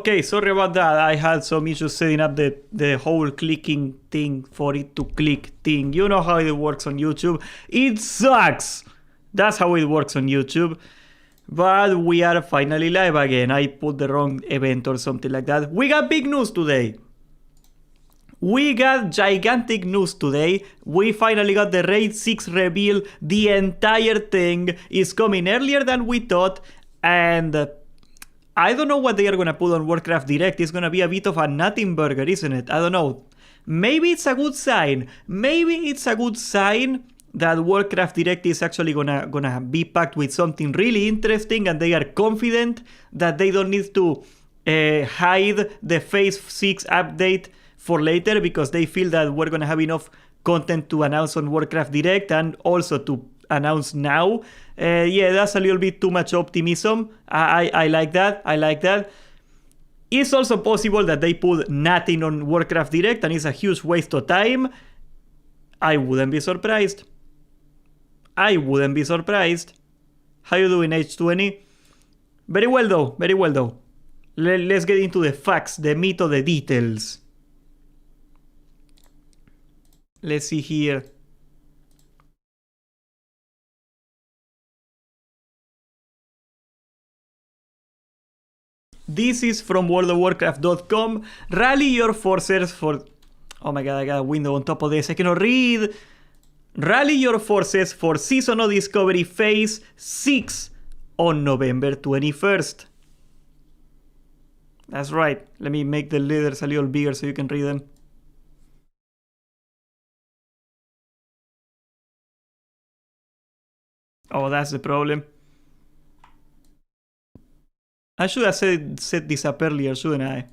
Okay, sorry about that. I had some issues setting up the whole clicking thing for it to click thing. You know how it works on YouTube. It sucks. That's how it works on YouTube. But we are finally live again. I put the wrong event or something like that. We got big news today. We got gigantic news today. We finally got the Raid 6 reveal. The entire thing is coming earlier than we thought. And I don't know what they are going to put on Warcraft Direct. It's going to be a bit of a nothing burger, isn't it? I don't know. Maybe it's a good sign. Maybe it's a good sign that Warcraft Direct is actually gonna be packed with something really interesting, and they are confident that they don't need to hide the Phase 6 update for later, because they feel that we're gonna have enough content to announce on Warcraft Direct and also to announce now. Yeah, that's a little bit too much optimism. I like that. I like that. It's also possible that they put nothing on Warcraft Direct and it's a huge waste of time. I wouldn't be surprised. I wouldn't be surprised. How you doing, H20? Very well though, very well though. Let's get into the facts, the meat of the details. Let's see here. This is from worldofwarcraft.com. Rally your forces for... Oh my god, I got a window on top of this. I cannot read. Rally your forces for Season of Discovery Phase 6 on November 21st. That's right. Let me make the letters a little bigger so you can read them. Oh, that's the problem. I should have said this up earlier, shouldn't I?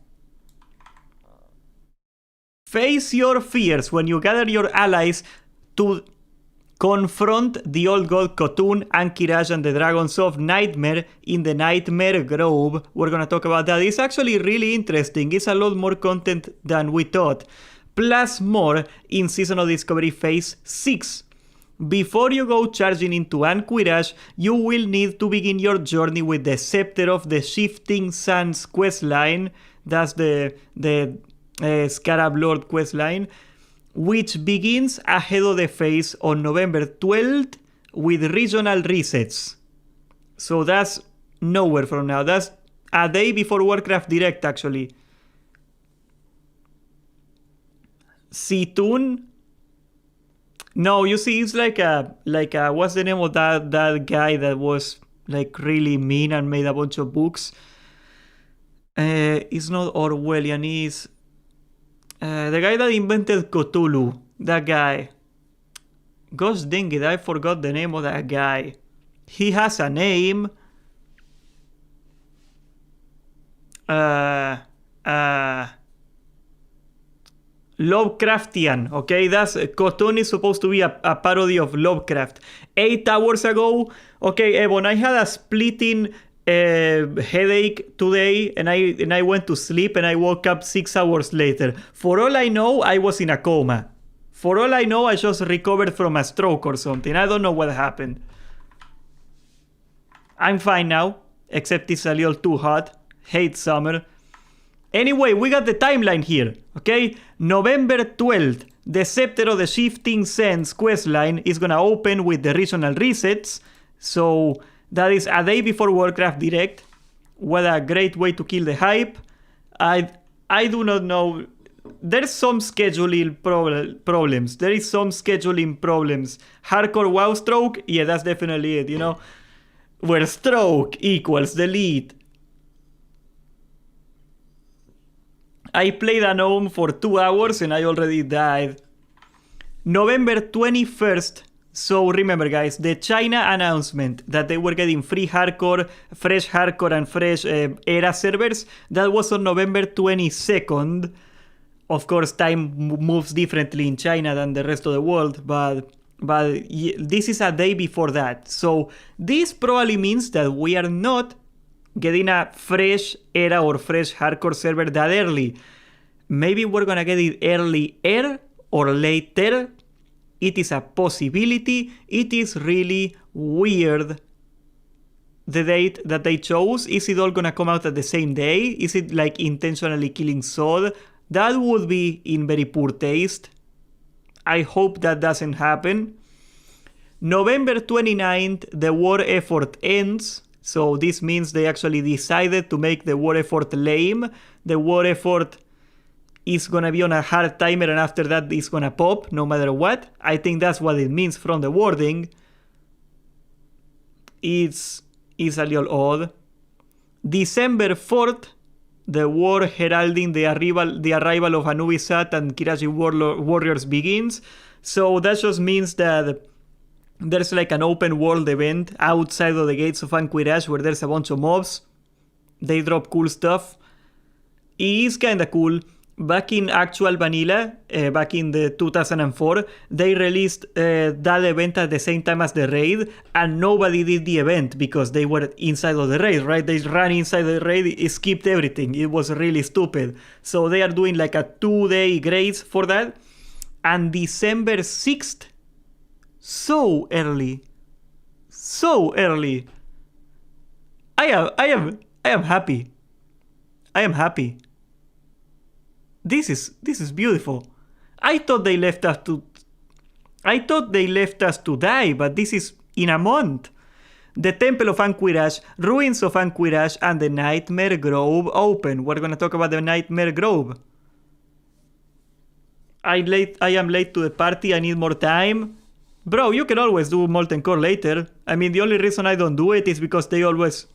Face your fears when you gather your allies to confront the old god Khotun, Ahn'Qiraj, and the dragons of Nightmare in the Nightmare Grove. We're gonna talk about that. It's actually really interesting. It's a lot more content than we thought. Plus more in Season of Discovery Phase 6. Before you go charging into Ahn'Qiraj, you will need to begin your journey with the Scepter of the Shifting Sands questline. That's the Scarab Lord questline, which begins ahead of the phase on November 12th with regional resets. So that's nowhere from now. That's a day before Warcraft Direct, actually. Situn? No, you see, it's like a what's the name of that guy that was like really mean and made a bunch of books? It's not Orwellian, it's the guy that invented Cthulhu. That guy. Gosh dang it, I forgot the name of that guy. He has a name. Lovecraftian, okay? That's Cthulhu is supposed to be a parody of Lovecraft. 8 hours ago, okay, Ebon, I had a splitting headache today, and I went to sleep and I woke up 6 hours later. For all I know, I was in a coma. For all I know, I just recovered from a stroke or something. I don't know what happened. I'm fine now, except it's a little too hot. Hate summer. Anyway, we got the timeline here, okay? November 12th, the Scepter of the Shifting Sands questline is gonna open with the regional resets. So that is a day before Warcraft Direct. What a great way to kill the hype. I do not know. There's some scheduling problems. There is some scheduling problems. Hardcore WoW stroke? Yeah, that's definitely it, you know? Where stroke equals delete. I played a gnome for 2 hours and I already died. November 21st. So remember guys, the China announcement that they were getting free hardcore, fresh hardcore and fresh era servers, that was on November 22nd. Of course, time moves differently in China than the rest of the world, but this is a day before that. So this probably means that we are not getting a fresh era or fresh hardcore server that early. Maybe we're gonna get it earlier or later. It is a possibility. It is really weird the date that they chose? Is it all gonna come out at the same day? Is it like intentionally killing Sod? That would be in very poor taste. I hope that doesn't happen. November 29th, the war effort ends. So this means they actually decided to make the war effort lame. The war effort is gonna be on a hard timer, and after that it's gonna pop no matter what. I think that's what it means from the wording. It's a little odd. December 4th, the war heralding the arrival of Anubis-Sat and Kiraji warriors begins. So that just means that there's like an open world event outside of the gates of Ahn'Qiraj where there's a bunch of mobs. They drop cool stuff. It is kinda cool. Back in actual vanilla, back in the 2004, they released that event at the same time as the raid, and nobody did the event because they were inside of the raid, right? They ran inside the raid, it skipped everything. It was really stupid. So they are doing like a 2-day grace for that. And December 6th, so early. So early. I am happy. I am happy. This is beautiful. I thought they left us to die, but this is in a month. The Temple of Ahn'Qiraj, Ruins of Ahn'Qiraj, and the Nightmare Grove open. We're gonna talk about the Nightmare Grove. I am late to the party, I need more time. Bro, you can always do Molten Core later. I mean, the only reason I don't do it is because they always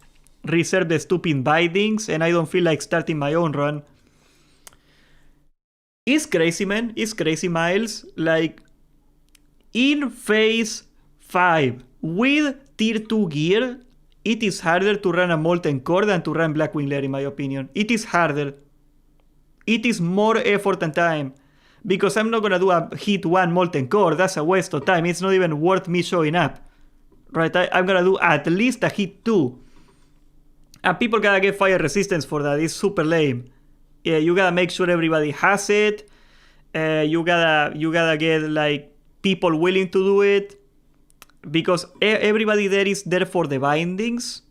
reserve the stupid bindings, and I don't feel like starting my own run. It's crazy, man. It's crazy, Miles. Like, in Phase 5, with Tier 2 gear, it is harder to run a Molten Core than to run Blackwing Lair, in my opinion. It is harder. It is more effort and time. Because I'm not gonna do a hit 1 Molten Core. That's a waste of time. It's not even worth me showing up. Right? I'm gonna do at least a hit 2. And people gotta get fire resistance for that. It's super lame. Yeah, you gotta make sure everybody has it. You gotta get like people willing to do it, because everybody there is there for the bindings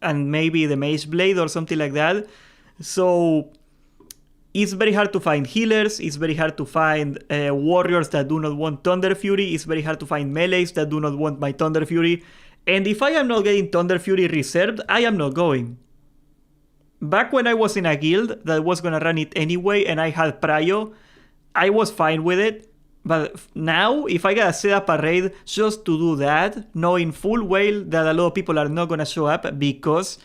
and maybe the Mage Blade or something like that. So it's very hard to find healers. It's very hard to find warriors that do not want Thunder Fury. It's very hard to find melees that do not want my Thunder Fury. And if I am not getting Thunder Fury reserved, I am not going. Back when I was in a guild that was gonna run it anyway and I had prio, I was fine with it. But now, if I gotta set up a raid just to do that, knowing full well that a lot of people are not gonna show up because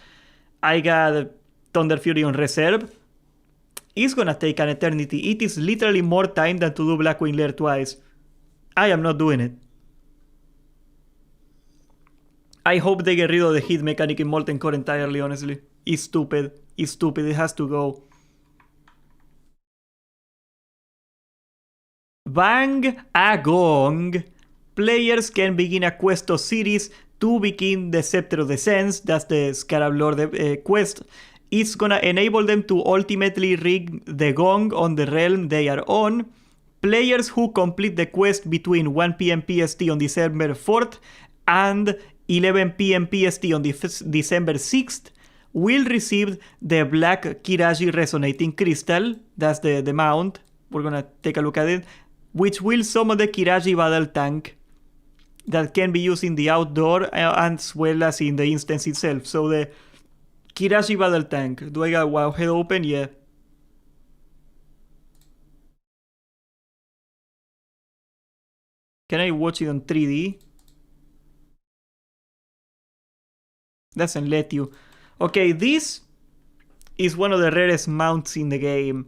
I got Thunder Fury on reserve, it's gonna take an eternity. It is literally more time than to do Blackwing Lair twice. I am not doing it. I hope they get rid of the hit mechanic in Molten Core entirely, honestly. It's stupid. It's stupid. It has to go. Bang a gong. Players can begin a quest or series to begin the Scepter of the Sense. That's the Scarab Lord quest. It's gonna enable them to ultimately ring the gong on the realm they are on. Players who complete the quest between 1 PM PST on December 4th and 11 PM PST on December 6th will receive the Black Kiraji Resonating Crystal. That's the mount. We're gonna take a look at it. Which will summon the Kiraji Battle Tank that can be used in the outdoor as well as in the instance itself. So the Kiraji Battle Tank. Do I got Wowhead open? Yeah. Can I watch it on 3D? Doesn't let you. Okay, this is one of the rarest mounts in the game.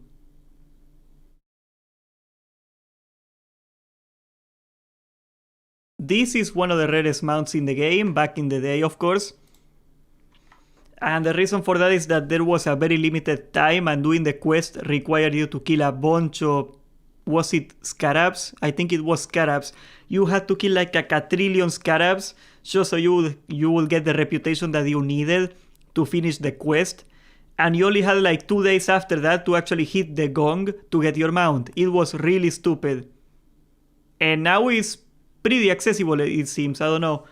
This is one of the rarest mounts in the game, back in the day, of course. And the reason for that is that there was a very limited time, and doing the quest required you to kill a bunch of... Was it scarabs? I think it was scarabs. You had to kill like a quadrillion scarabs just so you will get the reputation that you needed to finish the quest. And you only had like 2 days after that to actually hit the gong to get your mount. It was really stupid. And now it's pretty accessible, it seems. I don't know.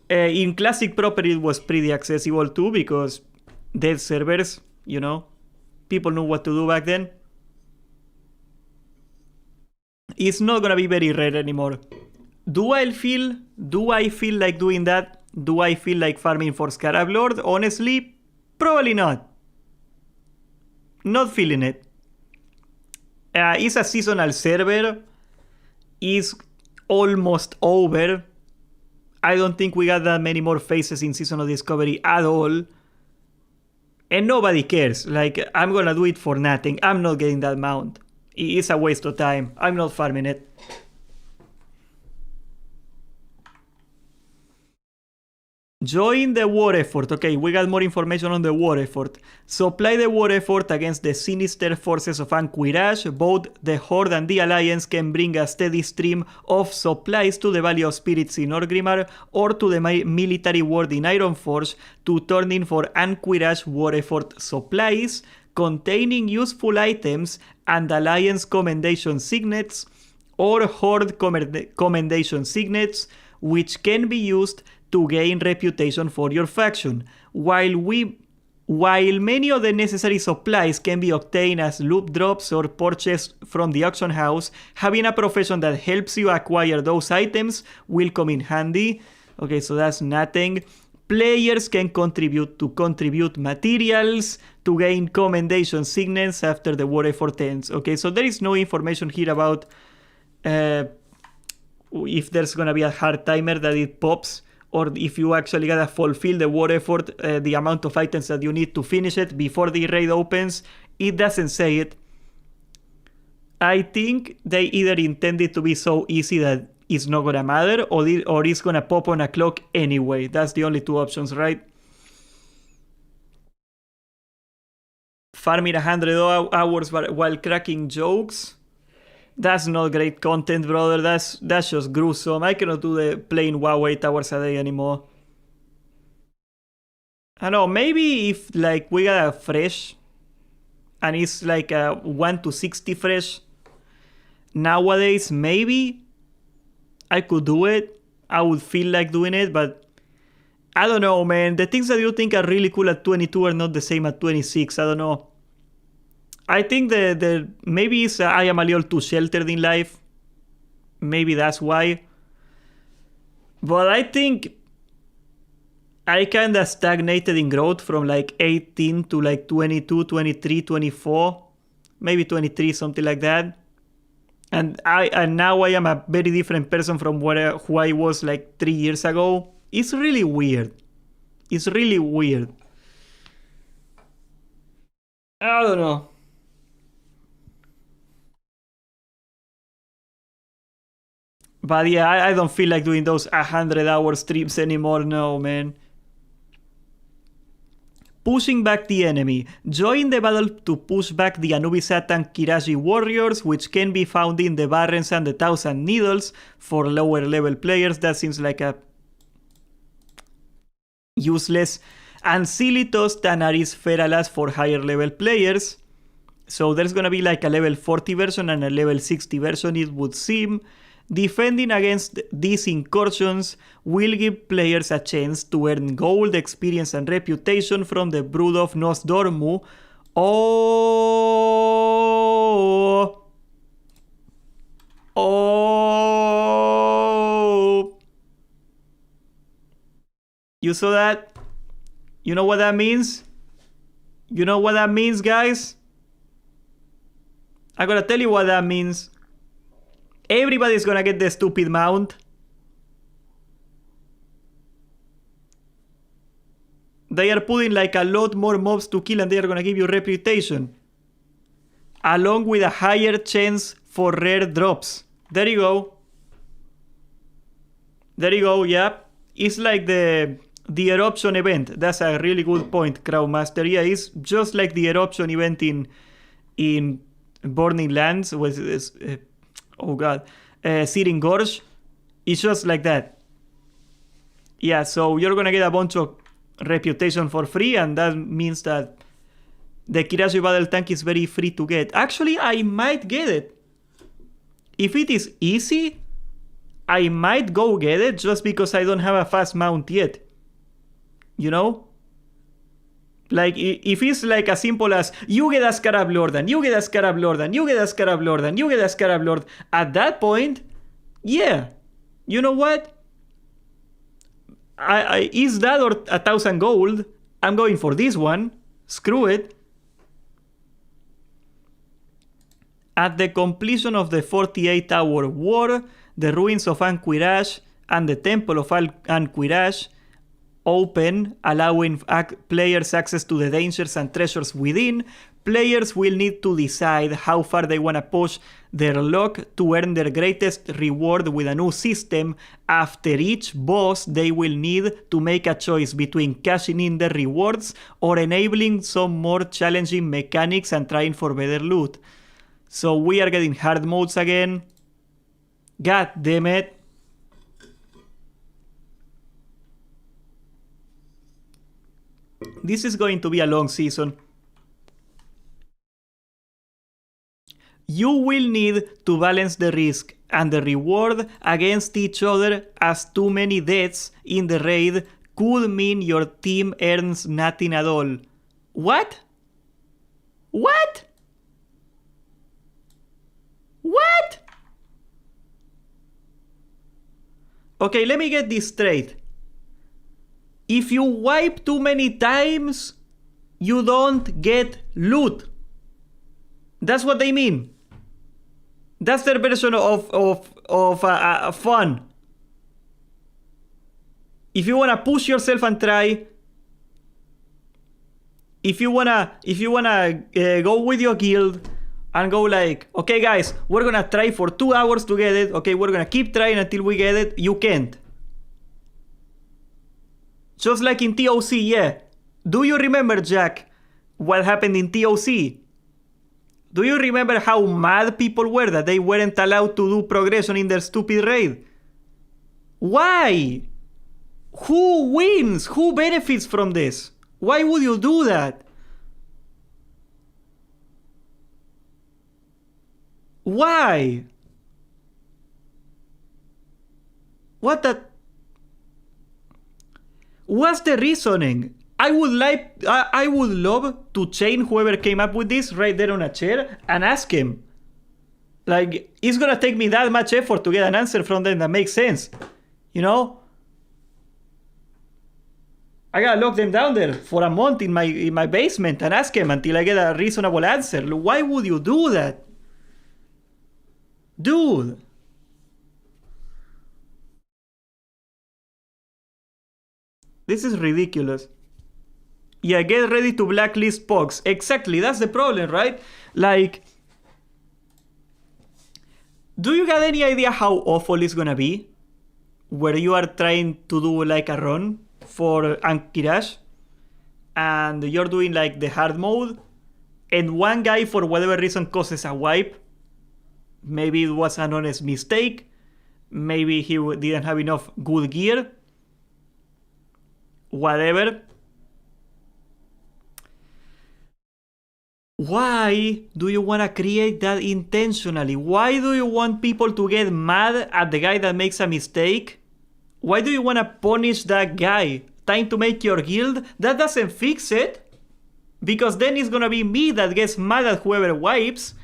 In classic property, it was pretty accessible too, because dead servers, you know, people knew what to do back then. It's not gonna be very rare anymore. Do I feel like doing that? Do I feel like farming for Scarab Lord? Honestly, probably not. Not feeling it. It's a seasonal server. It's almost over. I don't think we got that many more phases in Seasonal Discovery at all. And nobody cares. Like, I'm gonna do it for nothing. I'm not getting that mount. It's a waste of time. I'm not farming it. Join the war effort. Okay, we got more information on the war effort. Supply the war effort against the sinister forces of Ahn'Qiraj. Both the Horde and the Alliance can bring a steady stream of supplies to the Valley of Spirits in Orgrimmar or to the military ward in Ironforge to turn in for Ahn'Qiraj war effort supplies containing useful items and Alliance commendation signets or Horde commendation signets, which can be used to gain reputation for your faction. While many of the necessary supplies can be obtained as loot drops or purchased from the auction house, having a profession that helps you acquire those items will come in handy. Okay, so that's nothing. Players can contribute materials to gain commendation signets after the war effort ends. Okay, so there is no information here about if there's gonna be a hard timer that it pops, or if you actually gotta fulfill the war effort, the amount of items that you need to finish it before the raid opens. It doesn't say it. I think they either intended to be so easy that it's not gonna matter, or it's gonna pop on a clock anyway. That's the only two options, right? Farming 100 hours while cracking jokes. That's not great content, brother. That's just gruesome. I cannot do the plain WoW 8 hours a day anymore. I know, maybe if like we got a fresh and it's like a 1 to 60 fresh nowadays, maybe I could do it. I would feel like doing it, but I don't know, man. The things that you think are really cool at 22 are not the same at 26. I don't know. I think the maybe it's I am a little too sheltered in life. Maybe that's why. But I think I kind of stagnated in growth from like 18 to like 22, 23, 24. Maybe 23, something like that. And now I am a very different person from who I was like 3 years ago. It's really weird. It's really weird. I don't know. But yeah, I don't feel like doing those 100-hour streams anymore, no, man. Pushing back the enemy. Join the battle to push back the Anubisat and Ahn'Qiraj warriors, which can be found in the Barrens and the Thousand Needles for lower level players. That seems like a useless. And Silitos, Tanaris, Feralas for higher level players. So there's gonna be like a level 40 version and a level 60 version, it would seem. Defending against these incursions will give players a chance to earn gold, experience, and reputation from the Brood of Nosdormu. Oh! You saw that? You know what that means? You know what that means, guys? I'm gonna tell you what that means. Everybody's gonna get the stupid mount. They are putting like a lot more mobs to kill and they are gonna give you reputation. Along with a higher chance for rare drops. There you go. There you go, yeah. It's like the eruption event. That's a really good point, Crowdmaster. Yeah, it's just like the eruption event in Burning Lands with oh god, Searing Gorge. It's just like that. Yeah, so you're gonna get a bunch of reputation for free, and that means that the Kiraji Battle Tank is very free to get. Actually, I might get it. If it is easy, I might go get it just because I don't have a fast mount yet. You know? Like, if it's like as simple as you get a Scarab Lord and you get a Scarab Lord and you get a Scarab Lord and you get a Scarab Lord, at that point, yeah. You know what? Is that or 1,000 gold? I'm going for this one. Screw it. At the completion of the 48-hour war, the ruins of Ahn'Qiraj and the temple of Ahn'Qiraj open, allowing players access to the dangers and treasures within. Players will need to decide how far they want to push their luck to earn their greatest reward with a new system. After each boss, they will need to make a choice between cashing in their rewards or enabling some more challenging mechanics and trying for better loot. So we are getting hard modes again. God damn it. This is going to be a long season. You will need to balance the risk and the reward against each other, as too many deaths in the raid could mean your team earns nothing at all. What? What? What? Okay, let me get this straight. If you wipe too many times, you don't get loot. That's what they mean. That's their version of fun. If you wanna push yourself and try, if you wanna go with your guild and go like, okay guys, we're gonna try for 2 hours to get it. Okay, we're gonna keep trying until we get it. You can't. Just like in TOC, yeah. Do you remember, Jack, what happened in TOC? Do you remember how mad people were that they weren't allowed to do progression in their stupid raid? Why? Who wins? Who benefits from this? Why would you do that? Why? What the... What's the reasoning? I would love to chain whoever came up with this right there on a chair and ask him. Like, it's gonna take me that much effort to get an answer from them that makes sense. You know? I gotta lock them down there for a month in my basement and ask him until I get a reasonable answer. Why would you do that? Dude. This is ridiculous. Yeah, get ready to blacklist Pogs. Exactly, that's the problem, right? Like, do you got any idea how awful it's gonna be? Where you are trying to do like a run for Ahn'Qiraj and you're doing like the hard mode and one guy for whatever reason causes a wipe. Maybe it was an honest mistake. Maybe he didn't have enough good gear. Whatever. Why do you want to create that intentionally? Why do you want people to get mad at the guy that makes a mistake? Why do you want to punish that guy? Time to make your guild? That doesn't fix it. Because then it's gonna be me that gets mad at whoever wipes.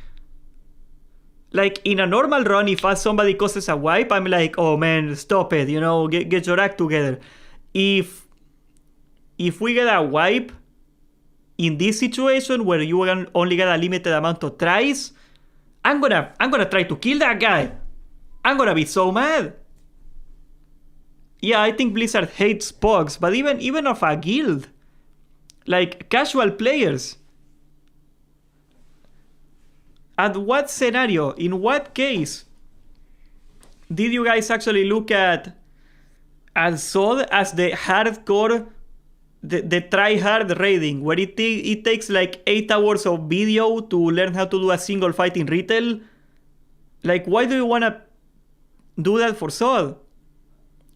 Like, in a normal run, if somebody causes a wipe, I'm like, oh man, stop it, you know, get your act together. If we get a wipe, in this situation where you only get a limited amount of tries, I'm gonna try to kill that guy. I'm gonna be so mad. Yeah, I think Blizzard hates Pogs, but even of a guild, like casual players. At what scenario, in what case, did you guys actually look at SOD as the hardcore, the try-hard raiding, where it takes like 8 hours of video to learn how to do a single fight in retail? Like, why do you want to do that for SOD?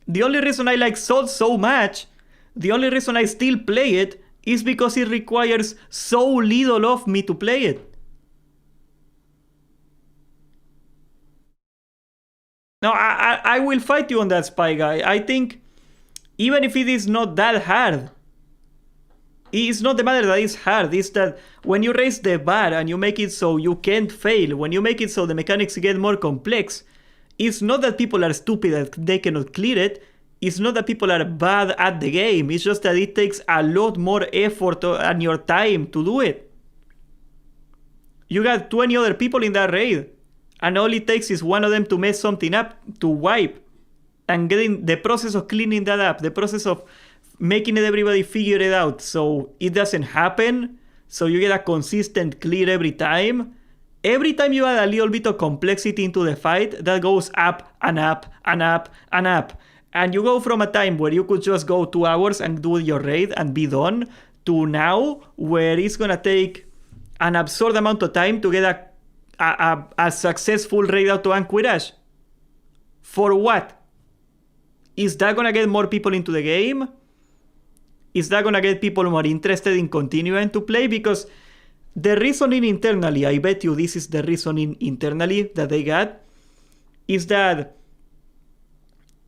The only reason I like SOD so much, the only reason I still play it, is because it requires so little of me to play it. No, I will fight you on that, Spy Guy. I think even if it is not that hard, it's not the matter that it's hard. It's that when you raise the bar and you make it so you can't fail, when you make it so the mechanics get more complex, it's not that people are stupid that they cannot clear it. It's not that people are bad at the game. It's just that it takes a lot more effort and your time to do it. You got 20 other people in that raid, and all it takes is one of them to mess something up to wipe. And getting the process of cleaning that up, the process of making everybody figure it out so it doesn't happen, so you get a consistent clear every time. Every time you add a little bit of complexity into the fight, that goes up and up and up and up. And you go from a time where you could just go 2 hours and do your raid and be done, to now where it's gonna take an absurd amount of time to get a successful raid out to Ahn'Qiraj. For what? Is that gonna get more people into the game? Is that gonna get people more interested in continuing to play? Because the reasoning internally, I bet you this is the reasoning internally that they got, is that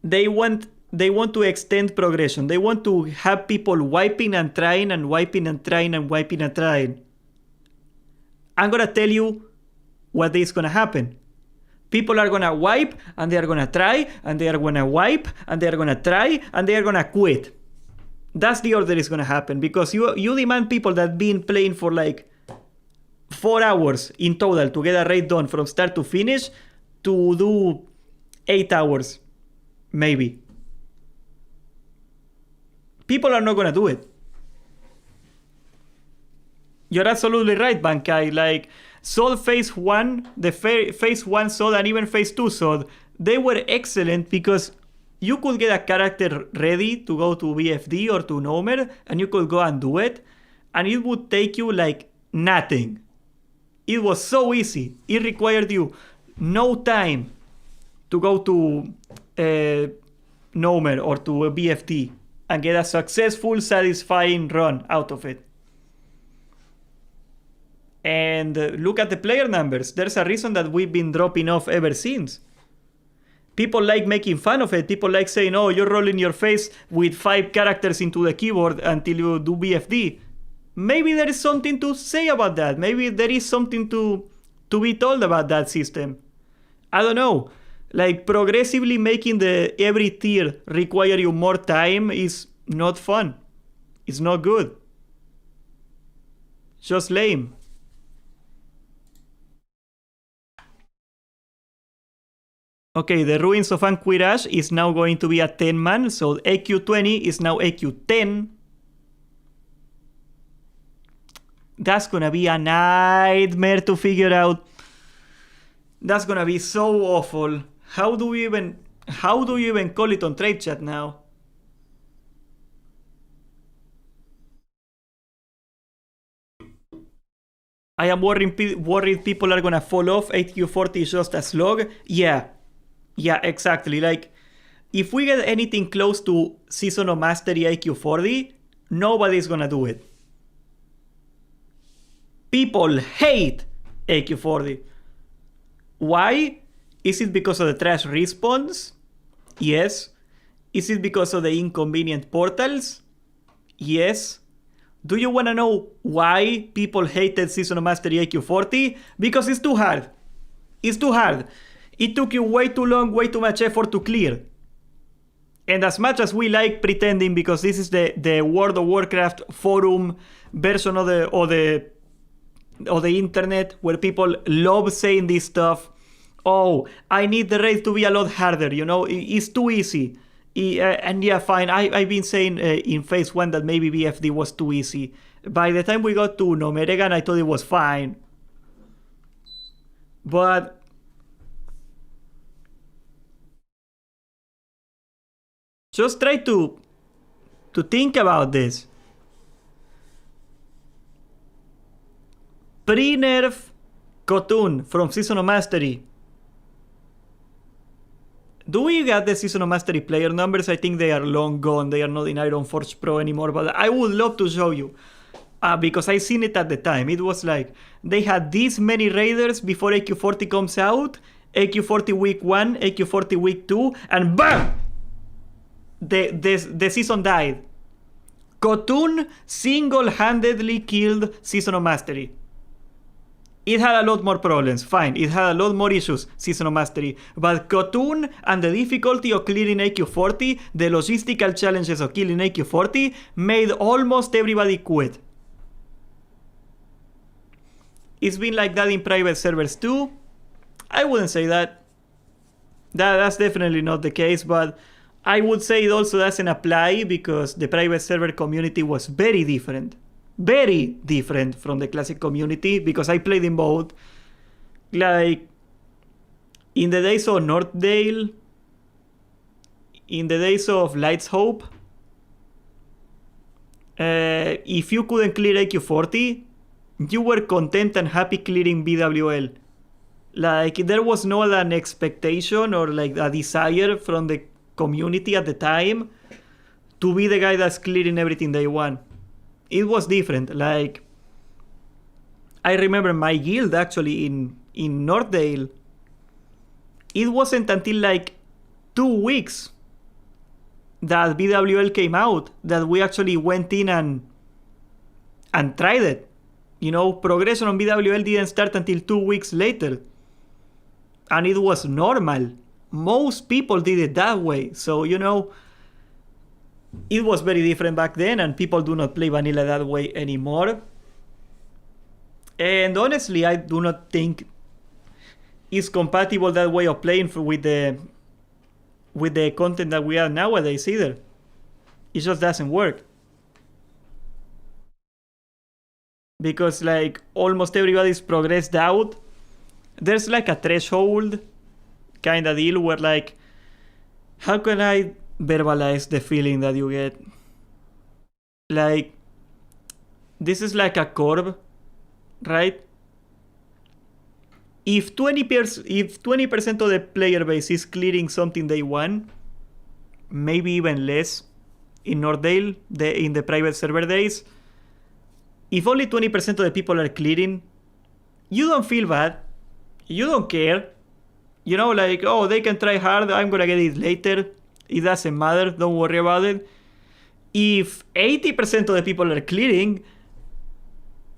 they want to extend progression. They want to have people wiping and trying and wiping and trying and wiping and trying. I'm gonna tell you what is gonna happen. People are gonna wipe and they are gonna try and they are gonna wipe and they are gonna try and they are gonna quit. That's the order is gonna happen, because you demand people that have been playing for like 4 hours in total to get a raid done from start to finish to do 8 hours, maybe. People are not gonna do it. You're absolutely right, Bankai. Like, Sword Phase 1, the Phase 1 Sword and even Phase 2 Sword, they were excellent because you could get a character ready to go to BFD or to Nomer, and you could go and do it, and it would take you like nothing. It was so easy. It required you no time to go to Nomer or to a BFD and get a successful, satisfying run out of it. And look at the player numbers. There's a reason that we've been dropping off ever since. People like making fun of it. People like saying, oh, you're rolling your face with 5 characters into the keyboard until you do BFD. Maybe there is something to say about that. Maybe there is something to be told about that system. I don't know. Like, progressively making every tier require you more time is not fun. It's not good. Just lame. Okay, the Ruins of Ahn'Qiraj is now going to be a 10-man, so AQ 20 is now AQ 10. That's gonna be a nightmare to figure out. That's gonna be so awful. How do you even call it on trade chat now? I am worried people are gonna fall off. AQ 40 is just a slog. Yeah, exactly. Like, if we get anything close to Season of Mastery IQ 40, nobody's gonna do it. People hate AQ 40. Why? Is it because of the trash respawns? Yes. Is it because of the inconvenient portals? Yes. Do you wanna know why people hated Season of Mastery IQ 40? Because it's too hard. It's too hard. It took you way too long, way too much effort to clear. And as much as we like pretending, because this is the World of Warcraft forum version of the internet, where people love saying this stuff. Oh, I need the raid to be a lot harder, you know, it's too easy. And yeah, fine, I've been saying in Phase 1 that maybe BFD was too easy. By the time we got to Nomeregan, I thought it was fine. But just try to think about this. Pre-nerf Khotun from Season of Mastery. Do we get the Season of Mastery player numbers? I think they are long gone. They are not in Ironforge Pro anymore, but I would love to show you. Because I seen it at the time. It was like, they had this many raiders before AQ40 comes out, AQ40 week 1, AQ40 week 2, and BAM! The season died. Khotun single-handedly killed Season of Mastery. It had a lot more problems, fine. It had a lot more issues, Season of Mastery. But Khotun and the difficulty of clearing AQ40, the logistical challenges of killing AQ40, made almost everybody quit. It's been like that in private servers too. I wouldn't say that. That's definitely not the case, but I would say it also doesn't apply because the private server community was very different. Very different from the classic community because I played in both. Like, in the days of Northdale, in the days of Light's Hope, if you couldn't clear AQ40, you were content and happy clearing BWL. Like, there was not an expectation or like a desire from the community at the time to be the guy that's clearing everything they want. It was different. Like, I remember my guild actually in Northdale. It wasn't until like 2 weeks that BWL came out that we actually went in and tried it. You know, progression on BWL didn't start until 2 weeks later. And it was normal. Most people did it that way. So, you know, it was very different back then, and people do not play vanilla that way anymore. And honestly, I do not think it's compatible that way of playing with the content that we have nowadays either. It just doesn't work. Because like almost everybody's progressed out. There's like a threshold kind of deal where like, how can I verbalize the feeling that you get? Like, this is like a curve, right? If 20% of the player base is clearing something they want, maybe even less in Northdale, in the private server days, if only 20% of the people are clearing, you don't feel bad. You don't care. You know, like, oh, they can try hard, I'm gonna get it later. It doesn't matter, don't worry about it. If 80% of the people are clearing,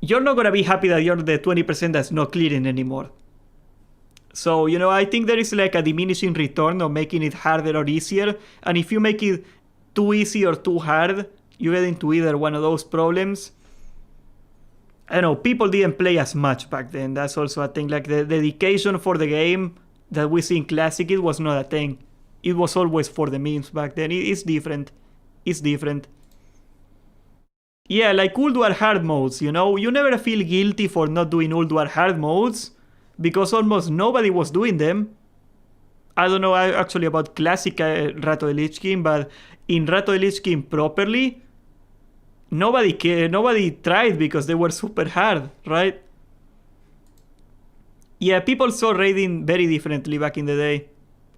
you're not gonna be happy that you're the 20% that's not clearing anymore. So, you know, I think there is like a diminishing return of making it harder or easier. And if you make it too easy or too hard, you get into either one of those problems. I don't know, people didn't play as much back then. That's also a thing. Like the dedication for the game that we see in Classic, it was not a thing. It was always for the memes back then. It's different. It's different. Yeah, like Ulduar hard modes, you know? You never feel guilty for not doing Ulduar hard modes because almost nobody was doing them. I don't know actually about Classic Rato de Lich King, but in Rato de Lich King properly, nobody cared, nobody tried because they were super hard, right? Yeah, people saw raiding very differently back in the day.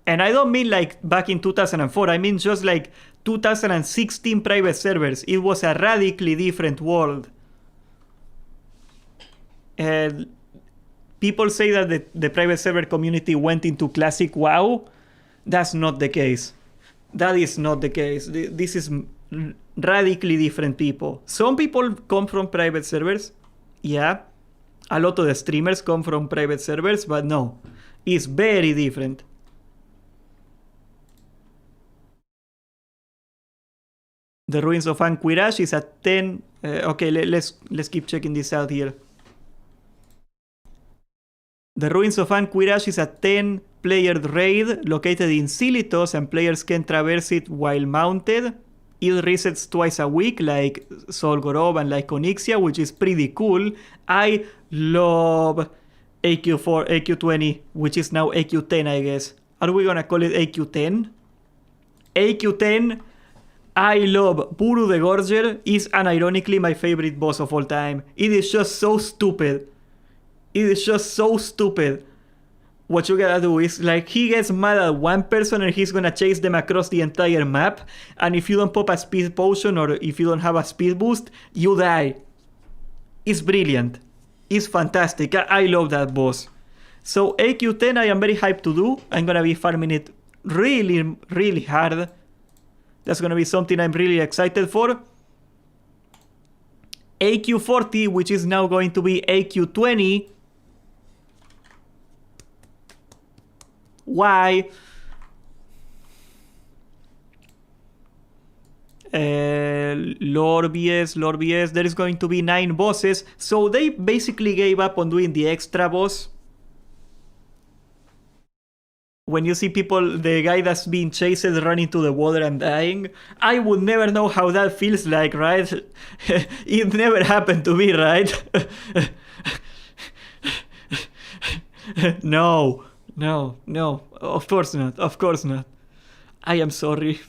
And I don't mean like back in 2004, I mean just like 2016 private servers. It was a radically different world. And people say that the private server community went into Classic WoW. That's not the case. That is not the case. This is radically different people. Some people come from private servers. Yeah. A lot of the streamers come from private servers, but no. It's very different. The Ruins of Ahn'Qiraj is at 10. Okay, let's keep checking this out here. The Ruins of Ahn'Qiraj is a 10-player raid located in Silitos, and players can traverse it while mounted. It resets twice a week, like Solgorov and like Onyxia, which is pretty cool. I love AQ4, AQ20, which is now AQ10, I guess. Are we gonna call it AQ10? AQ10, I love. Buru the Gorger is unironically my favorite boss of all time. It is just so stupid. It is just so stupid. What you gotta do is, like, he gets mad at one person and he's gonna chase them across the entire map. And if you don't pop a speed potion or if you don't have a speed boost, you die. It's brilliant. It's fantastic. I love that boss. So AQ10 I am very hyped to do. I'm gonna be farming it really, really hard. That's gonna be something I'm really excited for. AQ40, which is now going to be AQ20. Why? Lord BS, there is going to be 9 bosses. So they basically gave up on doing the extra boss. When you see people, the guy that's being chased running to the water and dying, I would never know how that feels like, right? It never happened to me, right? No, of course not. I am sorry.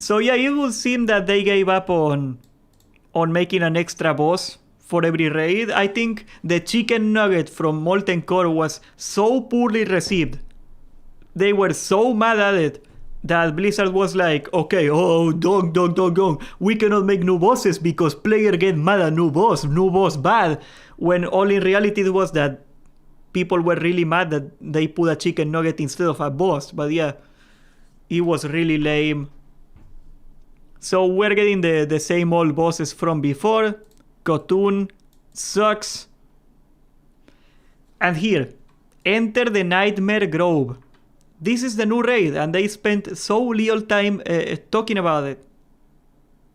So yeah, it would seem that they gave up on making an extra boss for every raid. I think the chicken nugget from Molten Core was so poorly received. They were so mad at it that Blizzard was like, okay, oh, dog, we cannot make new bosses because player get mad at new boss bad. When all in reality it was that people were really mad that they put a chicken nugget instead of a boss. But yeah, it was really lame. So we're getting the same old bosses from before. Khotun sucks. And here, enter the Nightmare Grove. This is the new raid, and they spent so little time talking about it.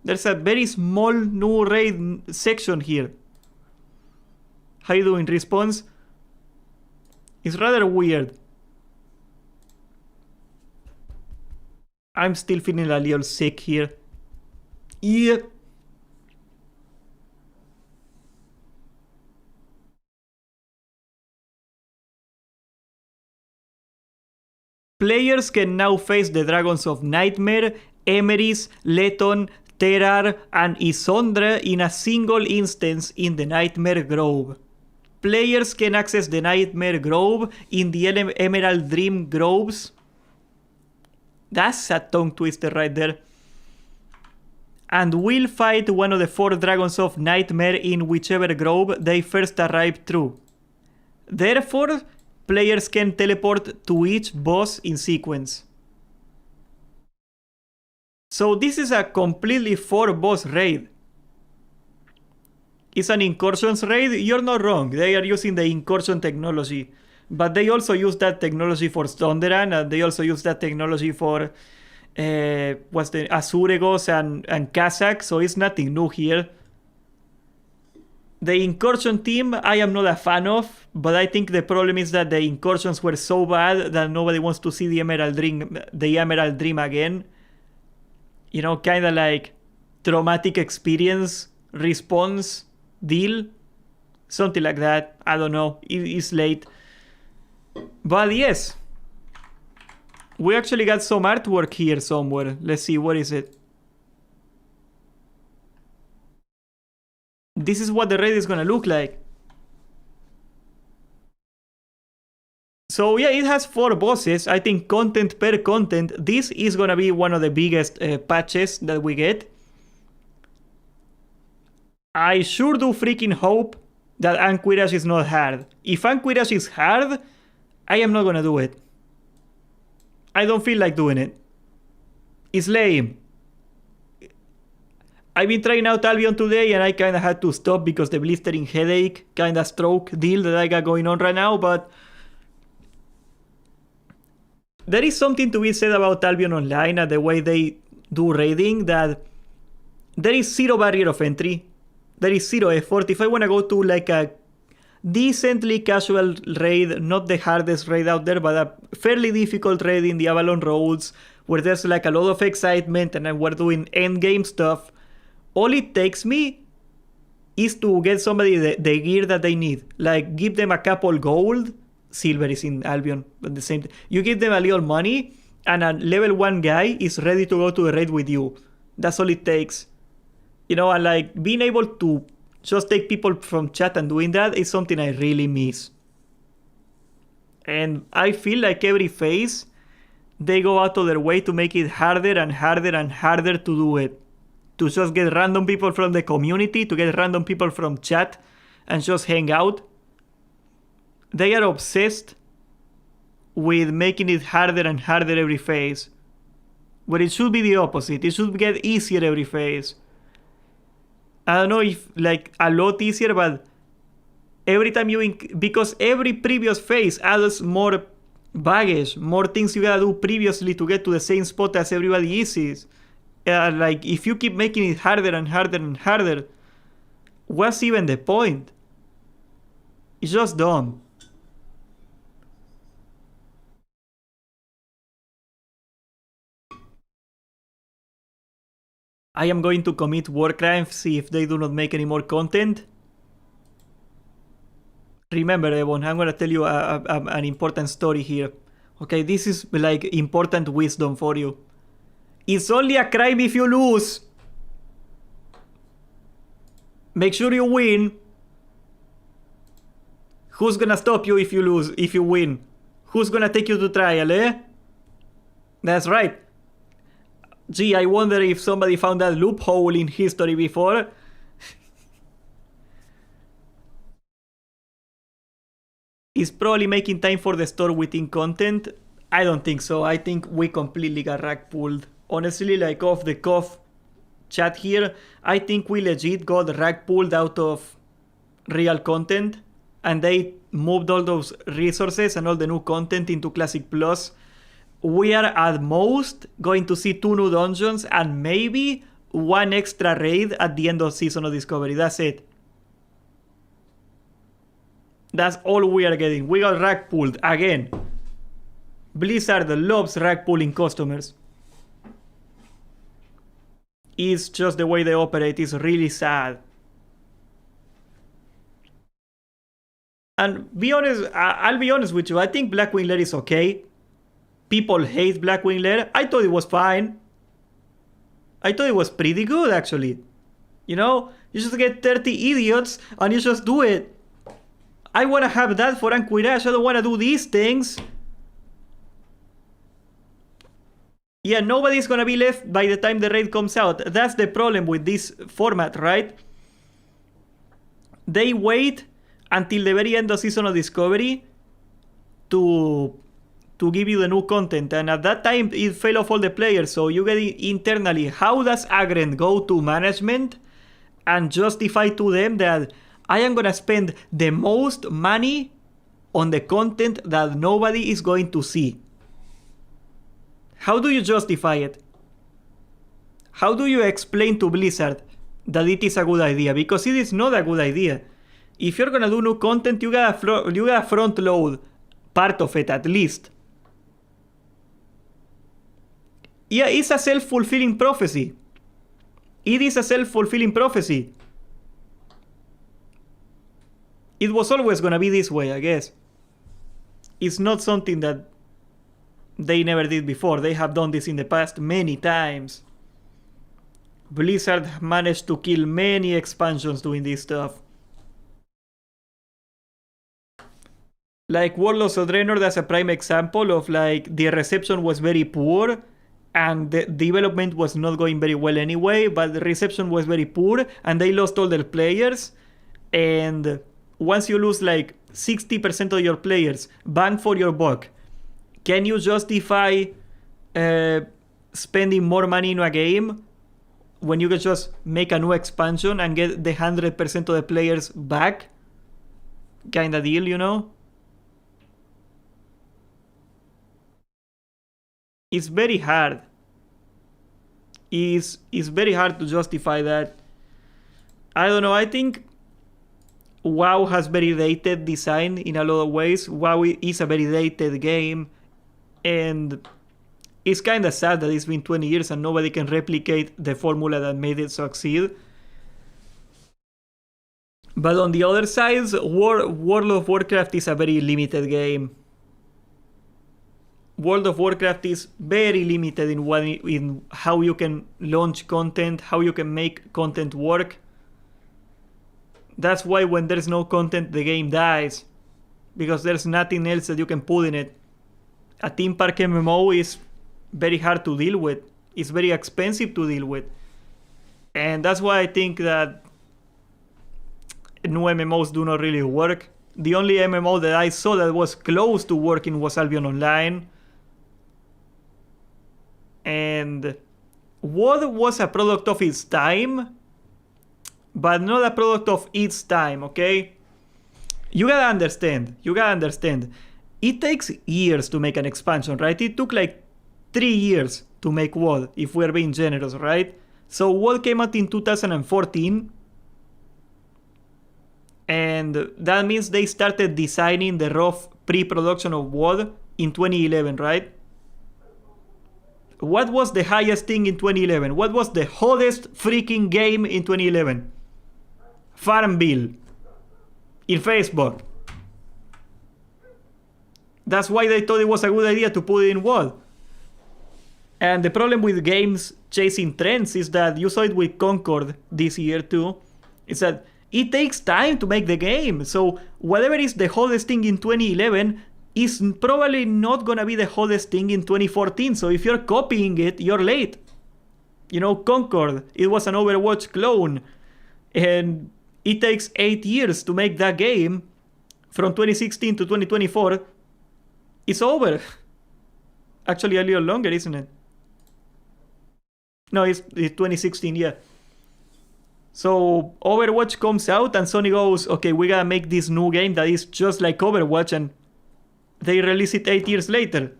There's a very small new raid section here. How you doing, Response? It's rather weird. I'm still feeling a little sick here. Yeah. Players can now face the dragons of Nightmare, Emeris, Letton, Terrar, and Isondre in a single instance in the Nightmare Grove. Players can access the Nightmare Grove in the Emerald Dream Groves. That's a tongue twister right there. And will fight one of the 4 dragons of Nightmare in whichever grove they first arrive through. Therefore, players can teleport to each boss in sequence. So this is a completely 4 boss raid. It's an Incursions raid? You're not wrong. They are using the Incursion technology. But they also use that technology for Thunderan, and they also use that technology for Azuregos and Kazakh, so it's nothing new here. The Incursion team, I am not a fan of, but I think the problem is that the Incursions were so bad that nobody wants to see the Emerald Dream again. You know, kind of like traumatic experience response deal. Something like that. I don't know. It's late. But yes. We actually got some artwork here somewhere. Let's see, what is it? This is what the raid is gonna look like. So yeah, it has 4 bosses. I think content per content. This is gonna be one of the biggest patches that we get. I sure do freaking hope that Ahn'Qiraj is not hard. If Ahn'Qiraj is hard, I am not gonna do it. I don't feel like doing it. It's lame. I've been trying out Albion today and I kinda had to stop because the blistering headache kinda stroke deal that I got going on right now, but there is something to be said about Albion Online and the way they do raiding, that there is 0 barrier of entry. There is 0 effort. If I wanna go to like a decently casual raid, not the hardest raid out there, but a fairly difficult raid in the Avalon Roads, where there's like a lot of excitement and we're doing endgame stuff, all it takes me is to get somebody the gear that they need. Like, give them a couple gold, silver is in Albion, but the same. You give them a little money, and a level 1 guy is ready to go to the raid with you. That's all it takes. You know, and like, being able to just take people from chat and doing that is something I really miss. And I feel like every phase, they go out of their way to make it harder and harder and harder to do it. to just get random people from the community, to get random people from chat, and just hang out. They are obsessed with making it harder and harder every phase. But it should be the opposite. It should get easier every phase. I don't know if like a lot easier, but every time because every previous phase adds more baggage, more things you gotta do previously to get to the same spot as everybody is. Like if you keep making it harder and harder and harder, what's even the point? It's just dumb. I am going to commit war crimes if they do not make any more content. Remember, Ebon, I'm gonna tell you an important story here. Okay, this is like important wisdom for you. It's only a crime if you lose. Make sure you win. Who's gonna stop you if you lose, if you win? Who's gonna take you to trial, eh? That's right. Gee, I wonder if somebody found that loophole in history before. Is probably making time for the store within content. I don't think so. I think we completely got rag pulled. Honestly, like off the cuff chat here, I think we legit got rag pulled out of real content, and they moved all those resources and all the new content into Classic Plus. We are at most going to see 2 new dungeons and maybe 1 extra raid at the end of Season of Discovery. That's it. That's all we are getting. We got rag pulled again. Blizzard loves rag pulling customers. It's just the way they operate. It's really sad. And be honest, I'll be honest with you. I think Blackwing Lair is okay. People hate Blackwing Lair. I thought it was fine. I thought it was pretty good, actually. You know, you just get 30 idiots and you just do it. I want to have that for Ahn'Qiraj. I don't want to do these things. Yeah, nobody's going to be left by the time the raid comes out. That's the problem with this format, right? They wait until the very end of Season of Discovery to give you the new content, and at that time it fell off all the players. So you get internally, how does Agren go to management and justify to them that I am gonna spend the most money on the content that nobody is going to see? How do you justify it? How do you explain to Blizzard that it is a good idea? Because it is not a good idea. If you're gonna do new content, you gotta front load part of it at least. Yeah, it's a self-fulfilling prophecy. It is a self-fulfilling prophecy. It was always gonna be this way, I guess. It's not something that they never did before. They have done this in the past many times. Blizzard managed to kill many expansions doing this stuff. Like Warlords of Draenor, that's a prime example of like the reception was very poor and the development was not going very well anyway, but the reception was very poor and they lost all their players. And once you lose like 60% of your players, bang for your buck, can you justify spending more money in a game when you can just make a new expansion and get the 100% of the players back? Kinda deal, you know? It's very hard. It's very hard to justify that. I don't know, I think WoW has very dated design in a lot of ways. WoW is a very dated game, and it's kind of sad that it's been 20 years and nobody can replicate the formula that made it succeed. But on the other side, World of Warcraft is a very limited game. World of Warcraft is very limited in how you can launch content, how you can make content work. That's why when there's no content, the game dies. Because there's nothing else that you can put in it. A theme park MMO is very hard to deal with. It's very expensive to deal with. And that's why I think that new MMOs do not really work. The only MMO that I saw that was close to working was Albion Online. And WoD was a product of its time, but not a product of its time, okay? You gotta understand. It takes years to make an expansion, right? It took like 3 years to make WoD, if we're being generous, right? So WoD came out in 2014. And that means they started designing the rough pre-production of WoD in 2011, right? What was the highest thing in 2011? What was the hottest freaking game in 2011? Farmville. In Facebook. That's why they thought it was a good idea to put it in WoD. And the problem with games chasing trends is that you saw it with Concord this year too. Is that it takes time to make the game. So whatever is the hottest thing in 2011 is probably not gonna be the hottest thing in 2014. So if you're copying it, you're late. You know, Concord, it was an Overwatch clone. And it takes 8 years to make that game. From 2016 to 2024, it's over. Actually, a little longer, isn't it? No, it's 2016, yeah. So Overwatch comes out and Sony goes, okay, we gotta make this new game that is just like Overwatch, and they release it 8 years later.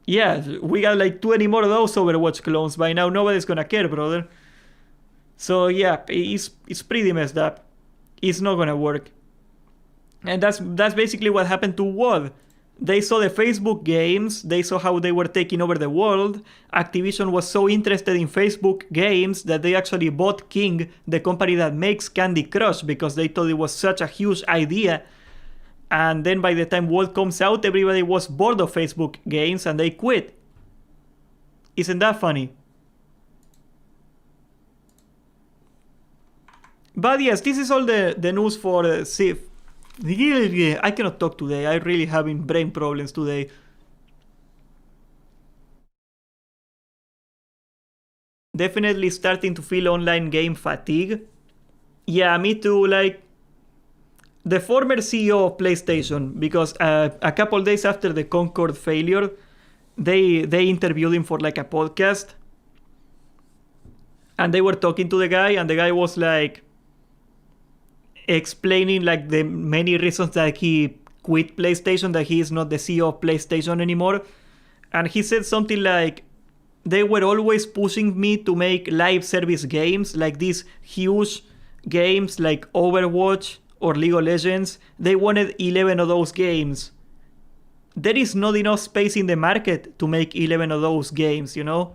Yeah, we got like 20 more of those Overwatch clones by now. Nobody's gonna care, brother. So yeah, it's pretty messed up. It's not gonna work. And that's basically what happened to WoD. They saw the Facebook games, they saw how they were taking over the world. Activision was so interested in Facebook games that they actually bought King, the company that makes Candy Crush, because they thought it was such a huge idea. And then by the time WoD comes out, everybody was bored of Facebook games and they quit. Isn't that funny? But yes, this is all the news for Civ. I cannot talk today. I'm really having brain problems today. Definitely starting to feel online game fatigue. Yeah, me too. Like the former CEO of PlayStation, because a couple days after the Concord failure, they interviewed him for like a podcast. And they were talking to the guy, and the guy was like explaining like the many reasons that he quit PlayStation, that he is not the CEO of PlayStation anymore. And he said something like, they were always pushing me to make live service games, like these huge games like Overwatch or League of Legends. They wanted 11 of those games. There is not enough space in the market to make 11 of those games, you know?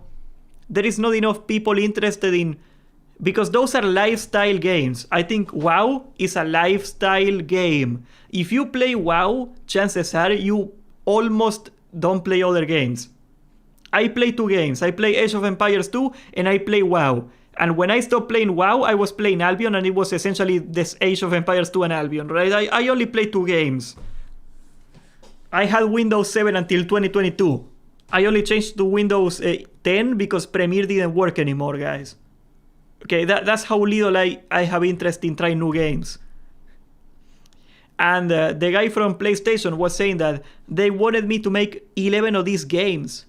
There is not enough people interested in, because those are lifestyle games. I think WoW is a lifestyle game. If you play WoW, chances are you almost don't play other games. I play 2 games. I play Age of Empires 2 and I play WoW. And when I stopped playing WoW, I was playing Albion, and it was essentially this Age of Empires 2 and Albion, right? I only played 2 games. I had Windows 7 until 2022. I only changed to Windows 10 because Premiere didn't work anymore, guys. Okay, that's how little I have interest in trying new games. And the guy from PlayStation was saying that they wanted me to make 11 of these games.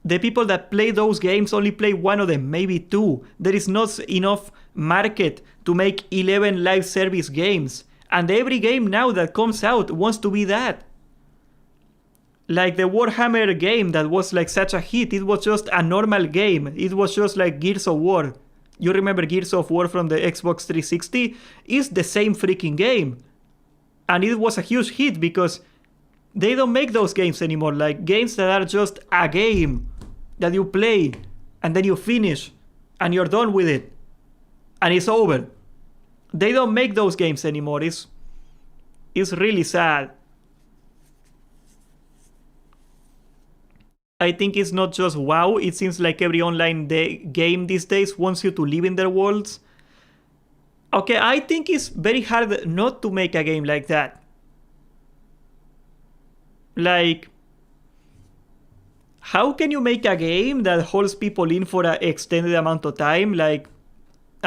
The people that play those games only play 1 of them, maybe 2. There is not enough market to make 11 live service games. And every game now that comes out wants to be that. Like the Warhammer game that was like such a hit, it was just a normal game. It was just like Gears of War. You remember Gears of War from the Xbox 360? It's the same freaking game. And it was a huge hit because they don't make those games anymore. Like games that are just a game that you play and then you finish and you're done with it. And it's over. They don't make those games anymore. It's really sad. I think it's not just WoW. It seems like every online game these days wants you to live in their worlds. Okay, I think it's very hard not to make a game like that. Like, how can you make a game that holds people in for an extended amount of time? Like,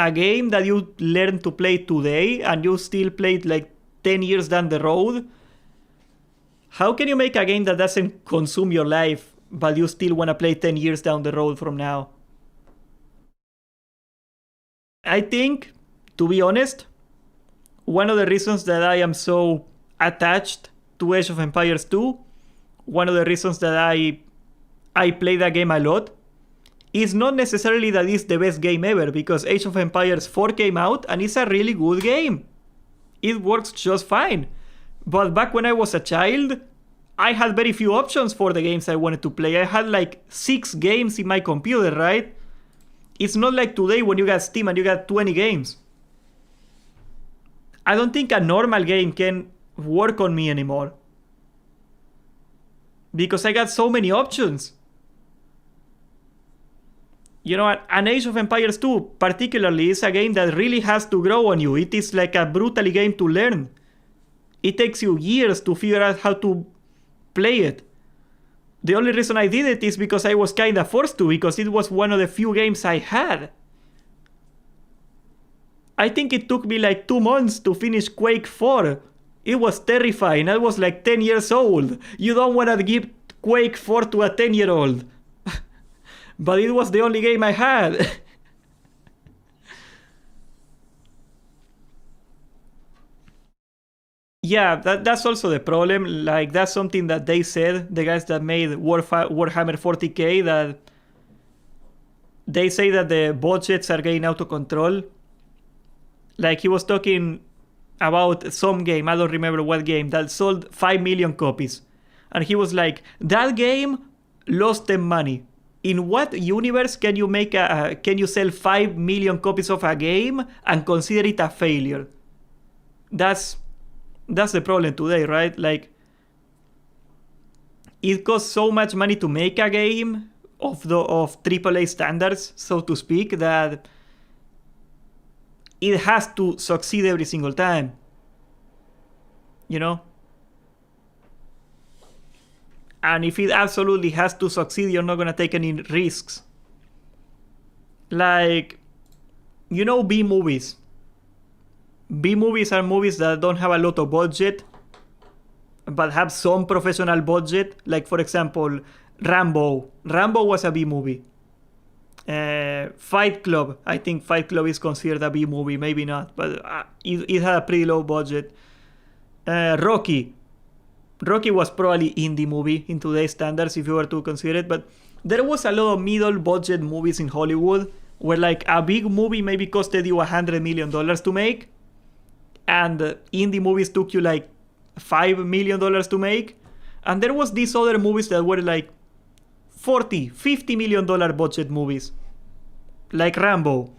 a game that you learn to play today and you still play it like 10 years down the road, how can you make a game that doesn't consume your life, but you still want to play 10 years down the road from now? I think, to be honest, one of the reasons that I am so attached to Age of Empires 2, one of the reasons that I play that game a lot, is not necessarily that it's the best game ever, because Age of Empires 4 came out and it's a really good game. It works just fine. But back when I was a child, I had very few options for the games I wanted to play. I had like 6 games in my computer, right? It's not like today when you got Steam and you got 20 games. I don't think a normal game can work on me anymore, because I got so many options. You know, an Age of Empires 2 particularly is a game that really has to grow on you. It is like a brutal game to learn. It takes you years to figure out how to play it. The only reason I did it is because I was kinda forced to, because it was one of the few games I had. I think it took me like 2 months to finish Quake 4. It was terrifying. I was like 10 years old. You don't want to give Quake 4 to a 10-year-old. But it was the only game I had. Yeah, that's also the problem. Like, that's something that they said, the guys that made Warhammer 40k, that they say that the budgets are getting out of control. Like, he was talking about some game, I don't remember what game, that sold 5 million copies. And he was like, that game lost them money. In what universe can you can you sell 5 million copies of a game and consider it a failure? That's the problem today, right? Like, it costs so much money to make a game of AAA standards, so to speak, that it has to succeed every single time. You know? And if it absolutely has to succeed, you're not going to take any risks. Like, you know, B movies. B movies are movies that don't have a lot of budget, but have some professional budget. Like, for example, Rambo. Rambo was a B movie. Fight Club. I think Fight Club is considered a B movie. Maybe not, but it had a pretty low budget. Rocky. Rocky was probably indie movie in today's standards if you were to consider it, but there was a lot of middle budget movies in Hollywood where like a big movie maybe costed you $100 million to make, and indie movies took you like $5 million to make. And there was these other movies that were like $40-50 million budget movies, like Rambo.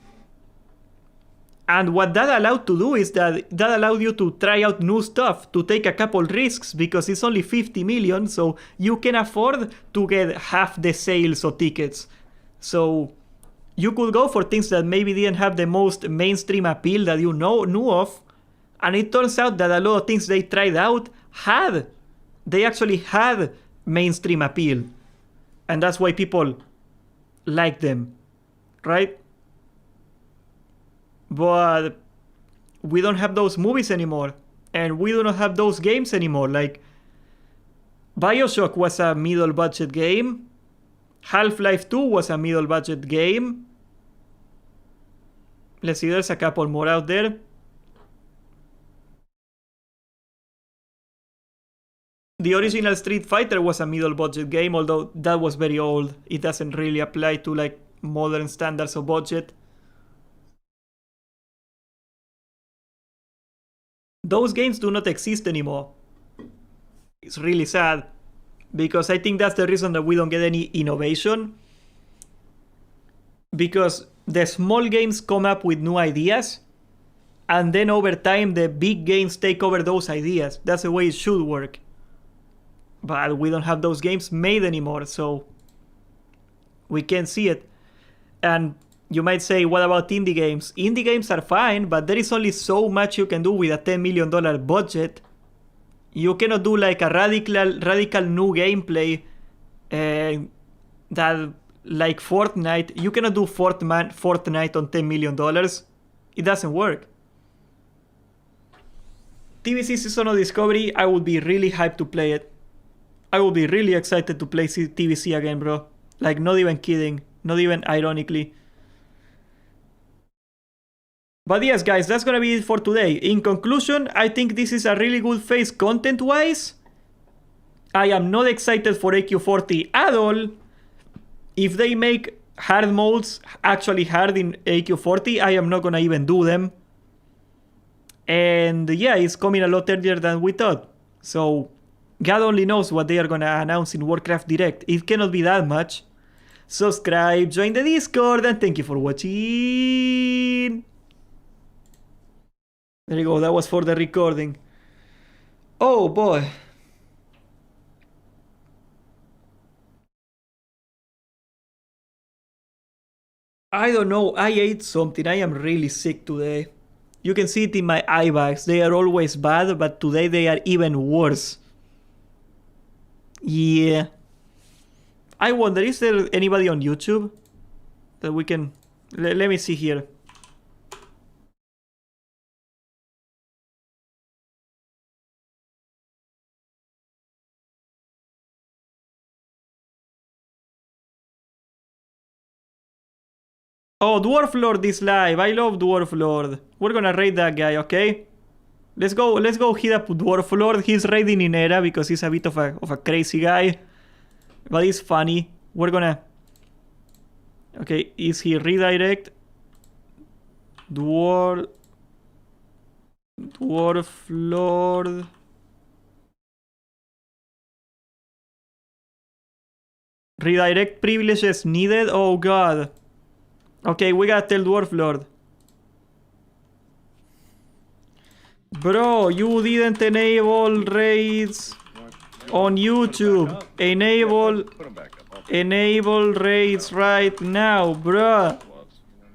And what that allowed to do is that allowed you to try out new stuff, to take a couple risks, because it's only 50 million, so you can afford to get half the sales of tickets. So you could go for things that maybe didn't have the most mainstream appeal that you knew of, and it turns out that a lot of things they tried out they actually had mainstream appeal. And that's why people like them, right? But we don't have those movies anymore, and we do not have those games anymore. Like, BioShock was a middle budget game. Half-Life 2 was a middle budget game. Let's see, there's a couple more out there. The original Street Fighter was a middle budget game, although that was very old. It doesn't really apply to like modern standards of budget. Those games do not exist anymore. It's really sad, because I think that's the reason that we don't get any innovation. Because the small games come up with new ideas, and then over time the big games take over those ideas. That's the way it should work. But we don't have those games made anymore, so we can't see it. And you might say, what about indie games? Indie games are fine, but there is only so much you can do with a $10 million budget. You cannot do like a radical new gameplay that, like Fortnite. You cannot do Fortnite on $10 million. It doesn't work. TBC Season of Discovery, I would be really hyped to play it. I would be really excited to play TBC again, bro. Like, not even kidding. Not even ironically. But yes, guys, that's gonna be it for today. In conclusion, I think this is a really good phase content-wise. I am not excited for AQ40 at all. If they make hard modes actually hard in AQ40, I am not gonna even do them. And yeah, it's coming a lot earlier than we thought. So God only knows what they are gonna announce in Warcraft Direct. It cannot be that much. Subscribe, join the Discord, and thank you for watching. There you go, that was for the recording. Oh boy. I don't know, I ate something. I am really sick today. You can see it in my eye bags. They are always bad, but today they are even worse. Yeah. I wonder, is there anybody on YouTube that we can... Let me see here. Oh, Dwarf Lord is live. I love Dwarf Lord. We're gonna raid that guy, okay? Let's go hit up Dwarf Lord. He's raiding in Era because he's a bit of a crazy guy. But he's funny. We're gonna... Okay, is he redirect? Dwarf Lord. Redirect privileges needed? Oh god. Okay, we gotta tell Dwarf Lord. Bro, you didn't enable raids on YouTube. Enable raids right now, bro.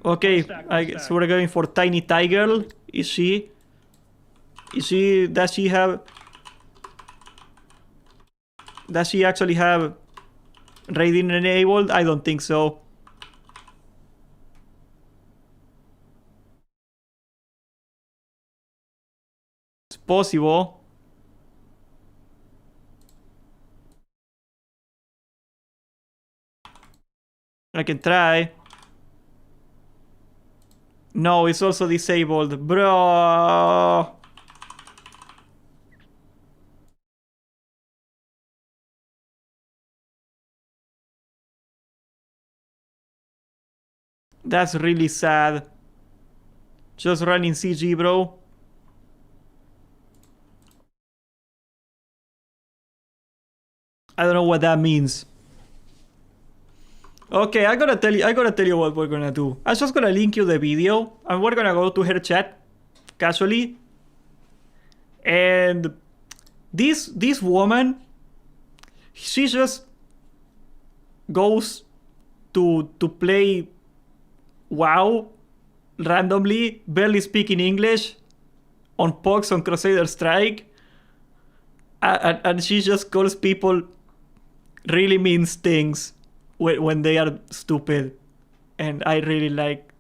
Okay, I guess we're going for Tiny Tiger. Is she? Does she actually have raiding enabled? I don't think so. It's possible. I can try. No, it's also disabled. Bro. That's really sad. Just running CG, bro. I don't know what that means. Okay, I gotta tell you what we're gonna do. I'm just gonna link you the video and we're gonna go to her chat casually. And this woman, she just goes to play WoW randomly, barely speaking English, on Pox on Crusader Strike, and she just calls people really mean things when they are stupid, and I really like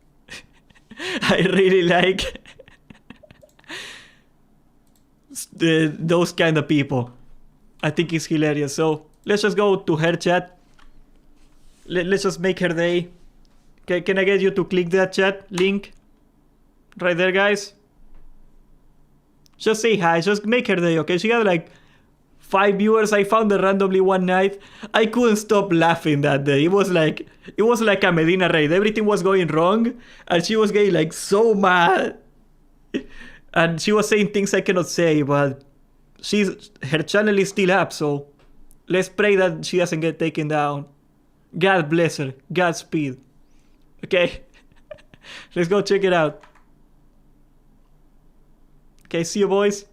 those kind of people. I think it's hilarious. So let's just go to her chat. Let's just make her day. Can I get you to click that chat link right there, guys? Just say hi. Just make her day, okay? She got like 5 viewers. I found her randomly one night. I couldn't stop laughing that day. It was like a Medina raid. Everything was going wrong, and she was getting like so mad, and she was saying things I cannot say. But her channel is still up, so let's pray that she doesn't get taken down. God bless her. Godspeed. Okay, let's go check it out. Okay, see you, boys.